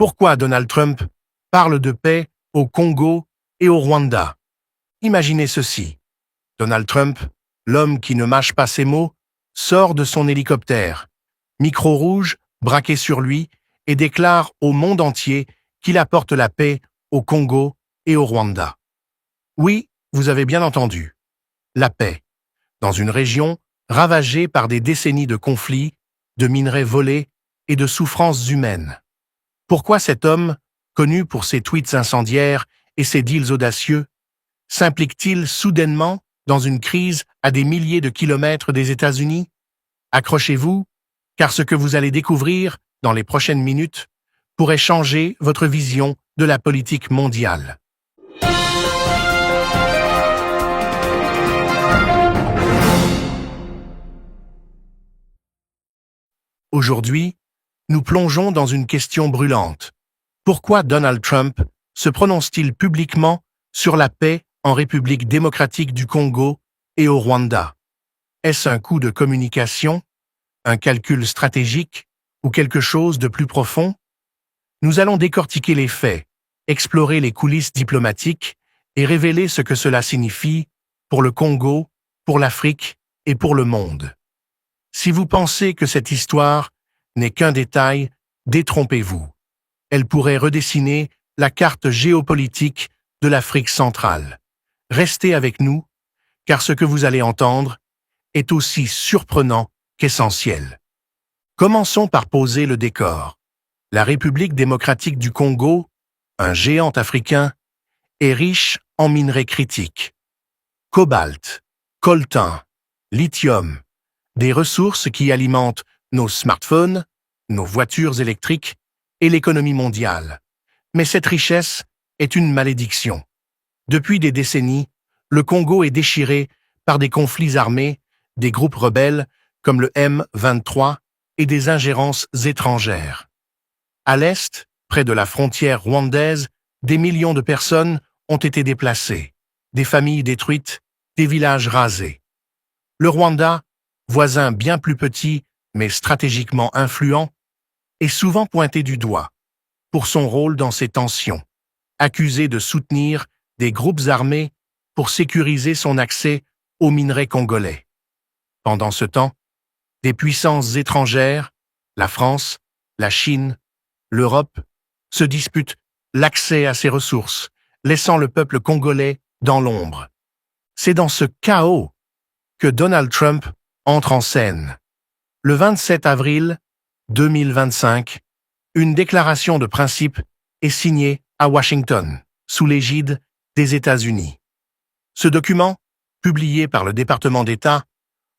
Pourquoi Donald Trump parle de paix au Congo et au Rwanda? Imaginez ceci. Donald Trump, l'homme qui ne mâche pas ses mots, sort de son hélicoptère, micro rouge braqué sur lui, et déclare au monde entier qu'il apporte la paix au Congo et au Rwanda. Oui, vous avez bien entendu. La paix, dans une région ravagée par des décennies de conflits, de minerais volés et de souffrances humaines. Pourquoi cet homme, connu pour ses tweets incendiaires et ses deals audacieux, s'implique-t-il soudainement dans une crise à des milliers de kilomètres des États-Unis? Accrochez-vous, car ce que vous allez découvrir dans les prochaines minutes pourrait changer votre vision de la politique mondiale. Aujourd'hui, nous plongeons dans une question brûlante. Pourquoi Donald Trump se prononce-t-il publiquement sur la paix en République démocratique du Congo et au Rwanda? Est-ce un coup de communication, un calcul stratégique ou quelque chose de plus profond? Nous allons décortiquer les faits, explorer les coulisses diplomatiques et révéler ce que cela signifie pour le Congo, pour l'Afrique et pour le monde. Si vous pensez que cette histoire n'est qu'un détail, détrompez-vous. Elle pourrait redessiner la carte géopolitique de l'Afrique centrale. Restez avec nous, car ce que vous allez entendre est aussi surprenant qu'essentiel. Commençons par poser le décor. La République démocratique du Congo, un géant africain, est riche en minerais critiques. Cobalt, coltan, lithium, des ressources qui alimentent nos smartphones, nos voitures électriques et l'économie mondiale. Mais cette richesse est une malédiction. Depuis des décennies, le Congo est déchiré par des conflits armés, des groupes rebelles comme le M23 et des ingérences étrangères. À l'est, près de la frontière rwandaise, des millions de personnes ont été déplacées, des familles détruites, des villages rasés. Le Rwanda, voisin bien plus petit mais stratégiquement influent, est souvent pointé du doigt pour son rôle dans ces tensions, accusé de soutenir des groupes armés pour sécuriser son accès aux minerais congolais. Pendant ce temps, des puissances étrangères, la France, la Chine, l'Europe, se disputent l'accès à ces ressources, laissant le peuple congolais dans l'ombre. C'est dans ce chaos que Donald Trump entre en scène. Le 27 avril 2025, une déclaration de principe est signée à Washington, sous l'égide des États-Unis. Ce document, publié par le département d'État,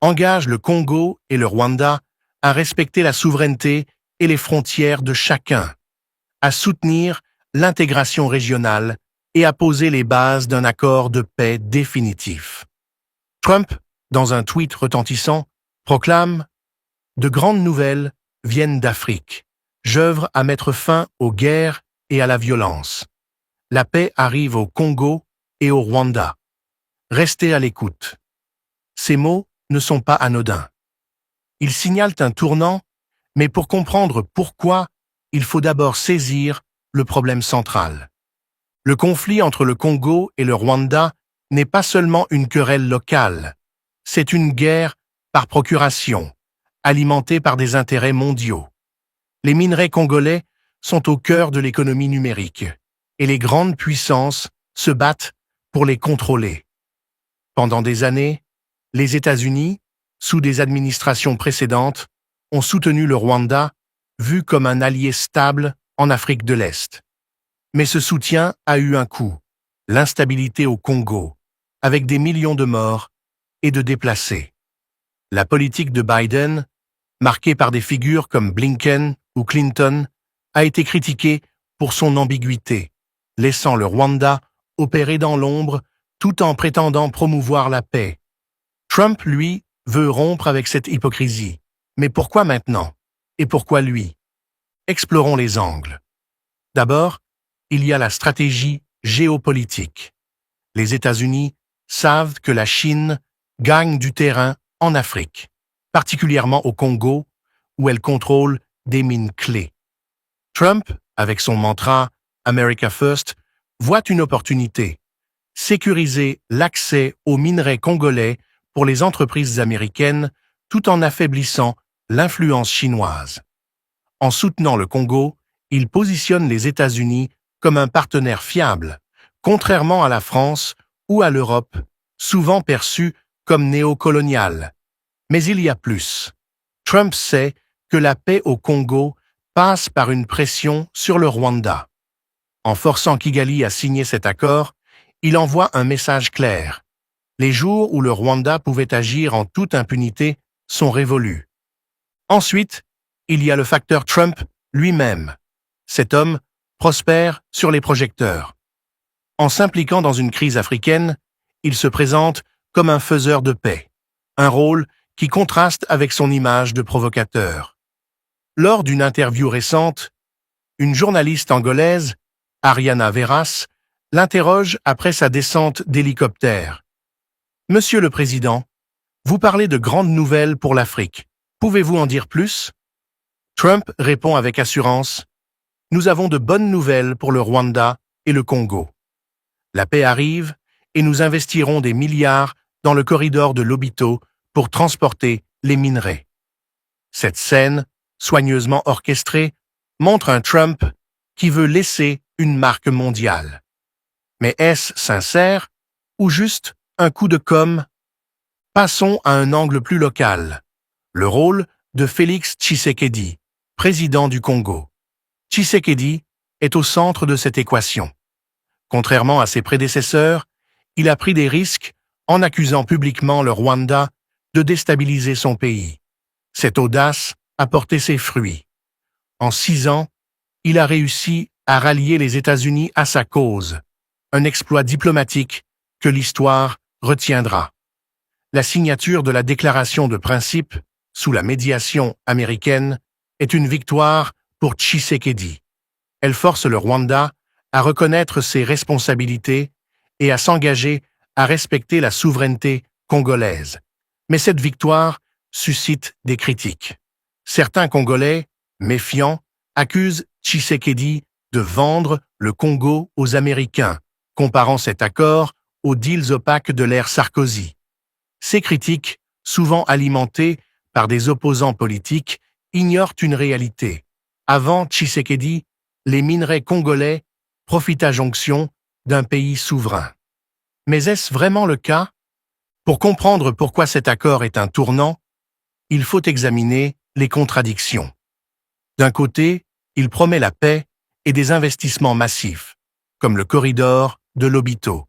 engage le Congo et le Rwanda à respecter la souveraineté et les frontières de chacun, à soutenir l'intégration régionale et à poser les bases d'un accord de paix définitif. Trump, dans un tweet retentissant, proclame « De grandes nouvelles viennent d'Afrique. J'œuvre à mettre fin aux guerres et à la violence. La paix arrive au Congo et au Rwanda. Restez à l'écoute. » Ces mots ne sont pas anodins. Ils signalent un tournant, mais pour comprendre pourquoi, il faut d'abord saisir le problème central. Le conflit entre le Congo et le Rwanda n'est pas seulement une querelle locale, c'est une guerre par procuration, alimentée par des intérêts mondiaux. Les minerais congolais sont au cœur de l'économie numérique, et les grandes puissances se battent pour les contrôler. Pendant des années, les États-Unis, sous des administrations précédentes, ont soutenu le Rwanda, vu comme un allié stable en Afrique de l'Est. Mais ce soutien a eu un coût, l'instabilité au Congo, avec des millions de morts et de déplacés. La politique de Biden, marquée par des figures comme Blinken ou Clinton, a été critiquée pour son ambiguïté, laissant le Rwanda opérer dans l'ombre tout en prétendant promouvoir la paix. Trump, lui, veut rompre avec cette hypocrisie. Mais pourquoi maintenant? Et pourquoi lui? Explorons les angles. D'abord, il y a la stratégie géopolitique. Les États-Unis savent que la Chine gagne du terrain en Afrique, particulièrement au Congo, où elle contrôle des mines clés. Trump avec son mantra « America First », voit une opportunité: sécuriser l'accès aux minerais congolais pour les entreprises américaines tout en affaiblissant l'influence chinoise. En soutenant le Congo, il positionne les États-Unis comme un partenaire fiable, contrairement à la France ou à l'Europe, souvent perçue comme néocoloniale. Mais il y a plus. Trump sait que la paix au Congo passe par une pression sur le Rwanda. En forçant Kigali à signer cet accord, il envoie un message clair. Les jours où le Rwanda pouvait agir en toute impunité sont révolus. Ensuite, il y a le facteur Trump lui-même. Cet homme prospère sur les projecteurs. En s'impliquant dans une crise africaine, il se présente comme un faiseur de paix, un rôle qui contraste avec son image de provocateur. Lors d'une interview récente, une journaliste angolaise, Ariana Veras, l'interroge après sa descente d'hélicoptère. « Monsieur le Président, vous parlez de grandes nouvelles pour l'Afrique. Pouvez-vous en dire plus ?» Trump répond avec assurance: « Nous avons de bonnes nouvelles pour le Rwanda et le Congo. La paix arrive et nous investirons des milliards dans le corridor de Lobito pour transporter les minerais. » Cette scène, soigneusement orchestrée, montre un Trump qui veut laisser une marque mondiale. Mais est-ce sincère ou juste un coup de com'? Passons à un angle plus local. Le rôle de Félix Tshisekedi, président du Congo. Tshisekedi est au centre de cette équation. Contrairement à ses prédécesseurs, il a pris des risques en accusant publiquement le Rwanda de déstabiliser son pays. Cette audace a porté ses fruits. En 6 ans, il a réussi à rallier les États-Unis à sa cause, un exploit diplomatique que l'histoire retiendra. La signature de la déclaration de principe, sous la médiation américaine, est une victoire pour Tshisekedi. Elle force le Rwanda à reconnaître ses responsabilités et à s'engager à respecter la souveraineté congolaise. Mais cette victoire suscite des critiques. Certains Congolais, méfiants, accusent Tshisekedi de vendre le Congo aux Américains, comparant cet accord aux deals opaques de l'ère Sarkozy. Ces critiques, souvent alimentées par des opposants politiques, ignorent une réalité. Avant Tshisekedi, les minerais congolais profitent à jonction d'un pays souverain. Mais est-ce vraiment le cas? Pour comprendre pourquoi cet accord est un tournant, il faut examiner les contradictions. D'un côté, il promet la paix et des investissements massifs, comme le corridor de Lobito,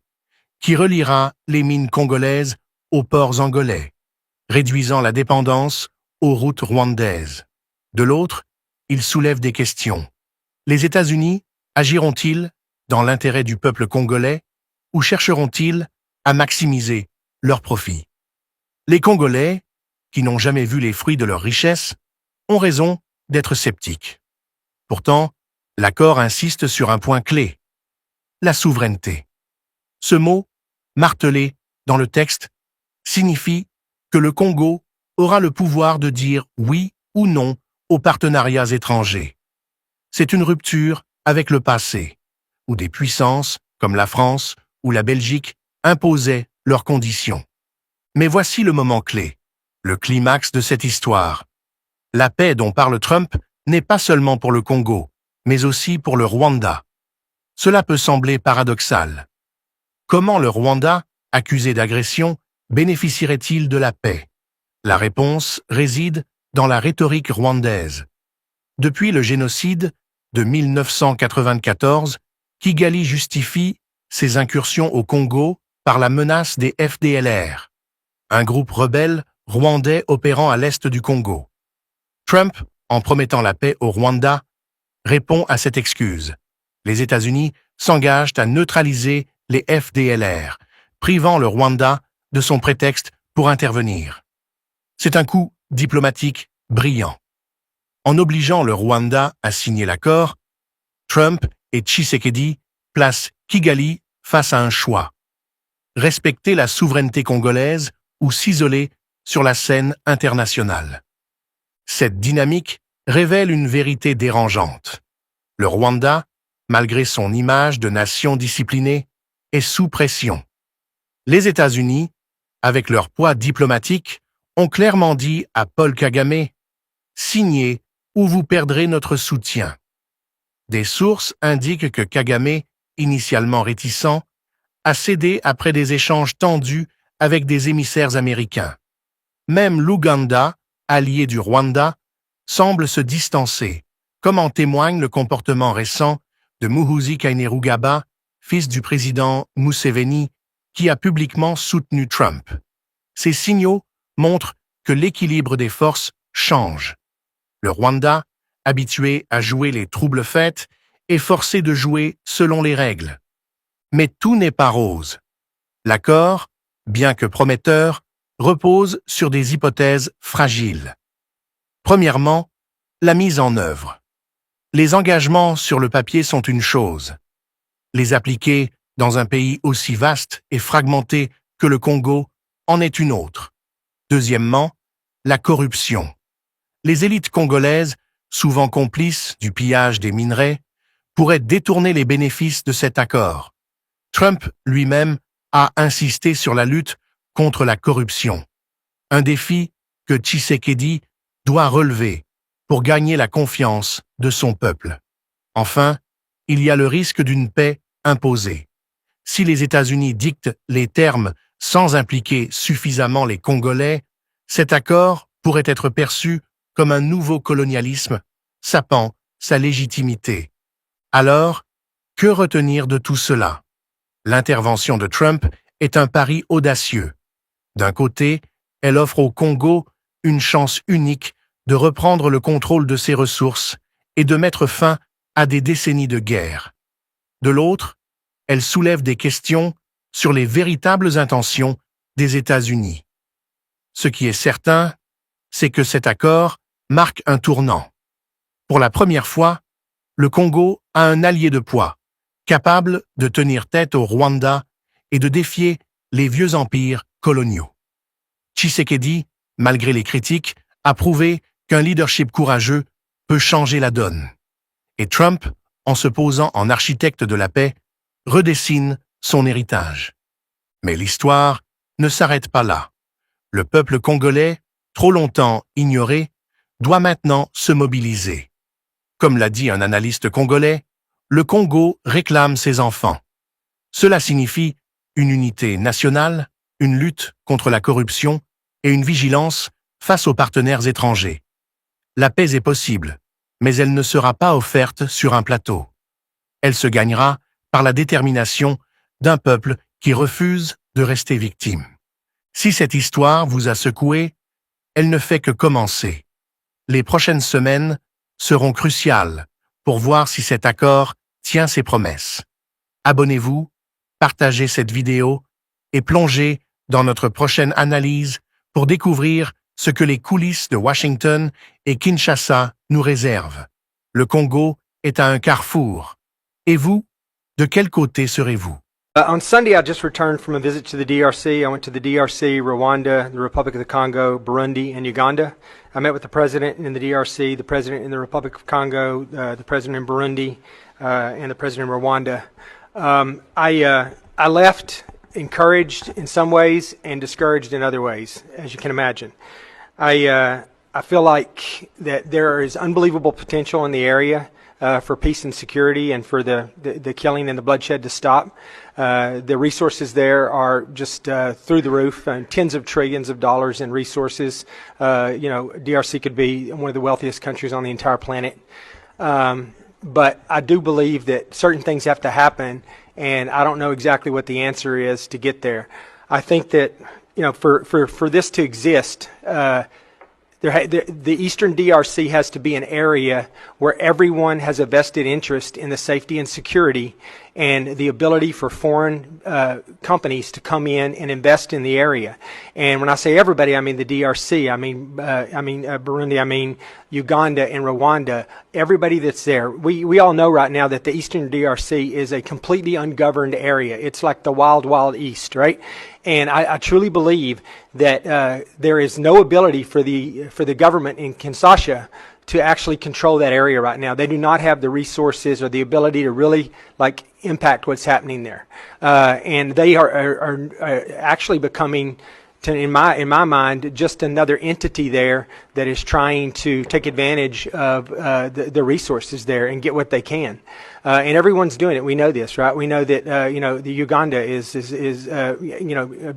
qui reliera les mines congolaises aux ports angolais, réduisant la dépendance aux routes rwandaises. De l'autre, il soulève des questions. Les États-Unis agiront-ils dans l'intérêt du peuple congolais ou chercheront-ils à maximiser leurs profits? Les Congolais, qui n'ont jamais vu les fruits de leur richesse, ont raison d'être sceptiques. Pourtant, l'accord insiste sur un point clé: la souveraineté. Ce mot, martelé dans le texte, signifie que le Congo aura le pouvoir de dire oui ou non aux partenariats étrangers. C'est une rupture avec le passé, où des puissances, comme la France ou la Belgique, imposaient leurs conditions. Mais voici le moment clé, le climax de cette histoire. La paix dont parle Trump n'est pas seulement pour le Congo, mais aussi pour le Rwanda. Cela peut sembler paradoxal. Comment le Rwanda, accusé d'agression, bénéficierait-il de la paix? La réponse réside dans la rhétorique rwandaise. Depuis le génocide de 1994, Kigali justifie ses incursions au Congo par la menace des FDLR, un groupe rebelle rwandais opérant à l'est du Congo. Trump, en promettant la paix au Rwanda, répond à cette excuse. Les États-Unis s'engagent à neutraliser les FDLR, privant le Rwanda de son prétexte pour intervenir. C'est un coup diplomatique brillant. En obligeant le Rwanda à signer l'accord, Trump et Tshisekedi placent Kigali face à un choix: respecter la souveraineté congolaise ou s'isoler sur la scène internationale. Cette dynamique révèle une vérité dérangeante. Le Rwanda, malgré son image de nation disciplinée, est sous pression. Les États-Unis, avec leur poids diplomatique, ont clairement dit à Paul Kagame « Signez ou vous perdrez notre soutien ». Des sources indiquent que Kagame, initialement réticent, a cédé après des échanges tendus avec des émissaires américains. Même l'Ouganda, allié du Rwanda, semble se distancer, comme en témoigne le comportement récent de Muhoozi Kainerugaba, fils du président Museveni, qui a publiquement soutenu Trump. Ces signaux montrent que l'équilibre des forces change. Le Rwanda, habitué à jouer les troubles-fêtes, est forcé de jouer selon les règles. Mais tout n'est pas rose. L'accord, bien que prometteur, repose sur des hypothèses fragiles. Premièrement, la mise en œuvre. Les engagements sur le papier sont une chose. Les appliquer dans un pays aussi vaste et fragmenté que le Congo en est une autre. Deuxièmement, la corruption. Les élites congolaises, souvent complices du pillage des minerais, pourraient détourner les bénéfices de cet accord. Trump lui-même a insisté sur la lutte contre la corruption, un défi que Tshisekedi doit relever pour gagner la confiance de son peuple. Enfin, il y a le risque d'une paix imposée. Si les États-Unis dictent les termes sans impliquer suffisamment les Congolais, cet accord pourrait être perçu comme un nouveau colonialisme, sapant sa légitimité. Alors, que retenir de tout cela? L'intervention de Trump est un pari audacieux. D'un côté, elle offre au Congo une chance unique de reprendre le contrôle de ses ressources et de mettre fin à des décennies de guerre. De l'autre, elle soulève des questions sur les véritables intentions des États-Unis. Ce qui est certain, c'est que cet accord marque un tournant. Pour la première fois, le Congo a un allié de poids, capable de tenir tête au Rwanda et de défier les vieux empires coloniaux. Tshisekedi, malgré les critiques, a prouvé qu'un leadership courageux peut changer la donne. Et Trump, en se posant en architecte de la paix, redessine son héritage. Mais l'histoire ne s'arrête pas là. Le peuple congolais, trop longtemps ignoré, doit maintenant se mobiliser. Comme l'a dit un analyste congolais, le Congo réclame ses enfants. Cela signifie une unité nationale, une lutte contre la corruption et une vigilance face aux partenaires étrangers. La paix est possible, mais elle ne sera pas offerte sur un plateau. Elle se gagnera par la détermination d'un peuple qui refuse de rester victime. Si cette histoire vous a secoué, elle ne fait que commencer. Les prochaines semaines seront cruciales pour voir si cet accord tient ses promesses. Abonnez-vous, partagez cette vidéo et plongez dans notre prochaine analyse pour découvrir ce que les coulisses de Washington et Kinshasa nous réservent. Le Congo est à un carrefour. Et vous, de quel côté serez-vous? On Sunday, I just returned from a visit to the DRC. I went to the DRC, Rwanda, the Republic of the Congo, Burundi, and Uganda. I met with the president in the DRC, the president in the Republic of Congo, the president in Burundi, and the president in Rwanda. I left encouraged in some ways and discouraged in other ways, as you can imagine. I feel like that there is unbelievable potential in the area for peace and security and for the killing and the bloodshed to stop. The resources there are just through the roof, tens of trillions of dollars in resources. DRC could be one of the wealthiest countries on the entire planet. But I do believe that certain things have to happen, and I don't know exactly what the answer is to get there. I think that, for this to exist, the Eastern DRC has to be an area where everyone has a vested interest in the safety and security and the ability for foreign companies to come in and invest in the area. And when I say everybody, I mean the DRC, I mean Burundi, I mean Uganda and Rwanda, everybody that's there. We all know right now that the Eastern DRC is a completely ungoverned area. It's like the wild, wild East, right? And I truly believe that there is no ability for the government in Kinshasa to actually control that area right now. They do not have the resources or the ability to really impact what's happening there, and they are actually becoming, in my mind, just another entity there that is trying to take advantage of the resources there and get what they can. And everyone's doing it. We know this, right? We know that the Uganda is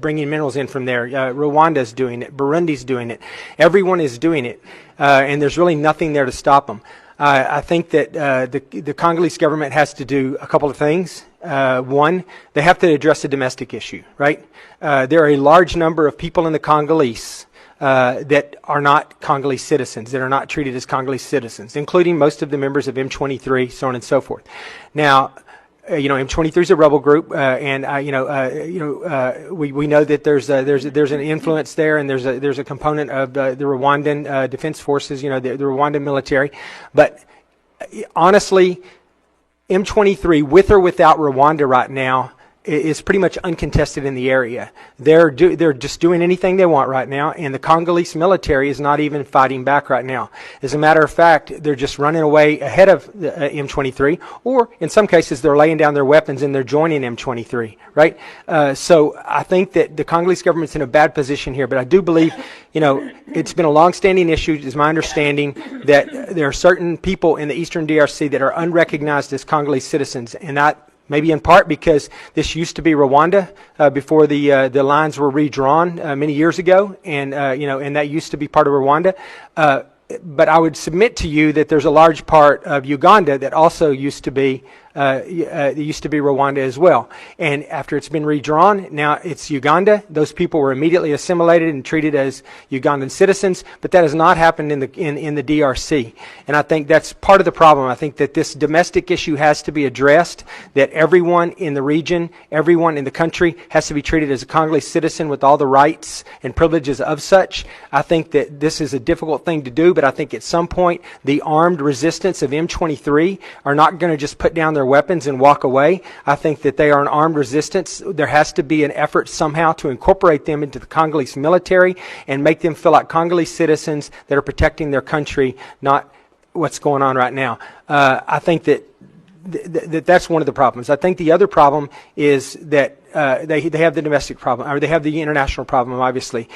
bringing minerals in from there. Rwanda's doing it. Burundi's doing it. Everyone is doing it, and there's really nothing there to stop them. I think that the Congolese government has to do a couple of things. One, they have to address the domestic issue, right? There are a large number of people in the Congolese that are not Congolese citizens, that are not treated as Congolese citizens, including most of the members of M23, so on and so forth. Now, M23 is a rebel group, and we know that there's an influence there, and there's a component of the Rwandan defense forces, the Rwandan military. But honestly, M23, with or without Rwanda right now, is pretty much uncontested in the area. They're just doing anything they want right now, and the Congolese military is not even fighting back right now. As a matter of fact, they're just running away ahead of the M23, or in some cases they're laying down their weapons and they're joining M23, right? So I think that the Congolese government's in a bad position here, but I do believe, it's been a long-standing issue, is my understanding, that there are certain people in the Eastern DRC that are unrecognized as Congolese citizens, and that maybe in part because this used to be Rwanda before the lines were redrawn many years ago, and and that used to be part of Rwanda. But I would submit to you that there's a large part of Uganda that also used to be Rwanda as well. And after it's been redrawn, now it's Uganda. Those people were immediately assimilated and treated as Ugandan citizens, but that has not happened in the DRC. And I think that's part of the problem. I think that this domestic issue has to be addressed, that everyone in the region, everyone in the country has to be treated as a Congolese citizen with all the rights and privileges of such. I think that this is a difficult thing to do, but I think at some point the armed resistance of M23 are not going to just put down their weapons and walk away. I think that they are an armed resistance. There has to be an effort somehow to incorporate them into the Congolese military and make them feel like Congolese citizens that are protecting their country, not what's going on right now. I think that that's one of the problems. I think the other problem is that they have the domestic problem, or they have the international problem, obviously,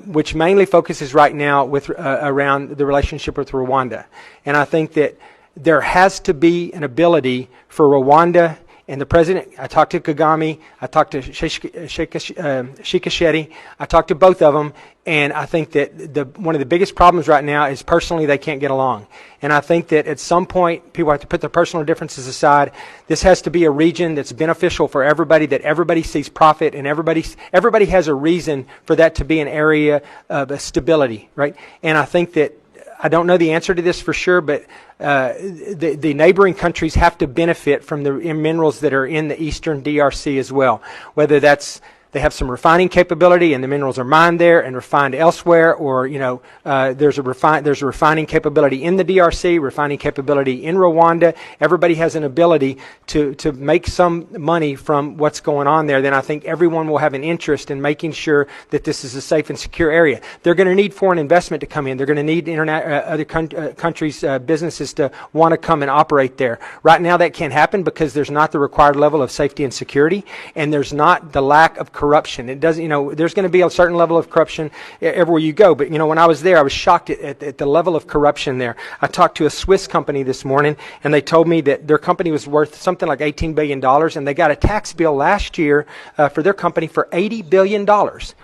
which mainly focuses right now with around the relationship with Rwanda. And I think that there has to be an ability for Rwanda and the president. I talked to Kagame, I talked to Tshisekedi, I talked to both of them, and I think that one of the biggest problems right now is personally they can't get along. And I think that at some point people have to put their personal differences aside. This has to be a region that's beneficial for everybody, that everybody sees profit, and everybody has a reason for that to be an area of stability, right? And I think that, I don't know the answer to this for sure, but the neighboring countries have to benefit from the minerals that are in the Eastern DRC as well, whether that's they have some refining capability and the minerals are mined there and refined elsewhere, or there's a refining capability in the DRC, refining capability in Rwanda. Everybody has an ability to make some money from what's going on there. Then I think everyone will have an interest in making sure that this is a safe and secure area. They're going to need foreign investment to come in. They're going to need other countries' businesses to want to come and operate there. Right now that can't happen because there's not the required level of safety and security, and there's not the lack of corruption. It doesn't, there's going to be a certain level of corruption everywhere you go. But, when I was there, I was shocked at the level of corruption there. I talked to a Swiss company this morning, and they told me that their company was worth something like $18 billion, and they got a tax bill last year for their company for $80 billion,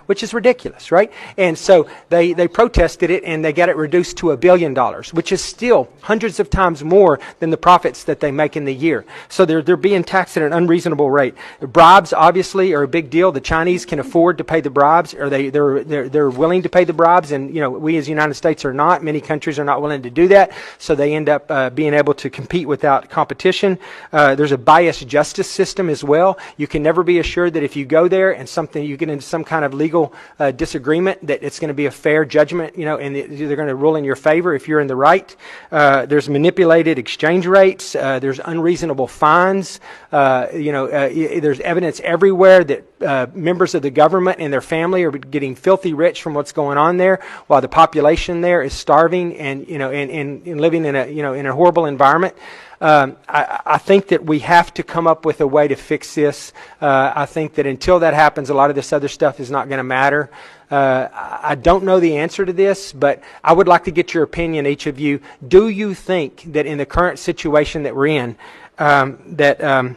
which is ridiculous, right? And so they protested it, and they got it reduced to $1 billion, which is still hundreds of times more than the profits that they make in the year. So they're being taxed at an unreasonable rate. Bribes, obviously, are a big deal. The Chinese can afford to pay the bribes, or they're willing to pay the bribes, and we as the United States are not. Many countries are not willing to do that, so they end up being able to compete without competition. There's a biased justice system as well. You can never be assured that if you go there and you get into some kind of legal disagreement, that it's going to be a fair judgment, and they're going to rule in your favor if you're in the right. There's manipulated exchange rates. There's unreasonable fines. There's evidence everywhere that members of the government and their family are getting filthy rich from what's going on there, while the population there is starving and living in a horrible environment. I think that we have to come up with a way to fix this. I think that until that happens, a lot of this other stuff is not going to matter. I don't know the answer to this, but I would like to get your opinion, each of you. Do you think that in the current situation that we're in, and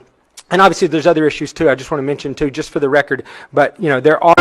obviously there's other issues too, I just want to mention too, just for the record, but there are...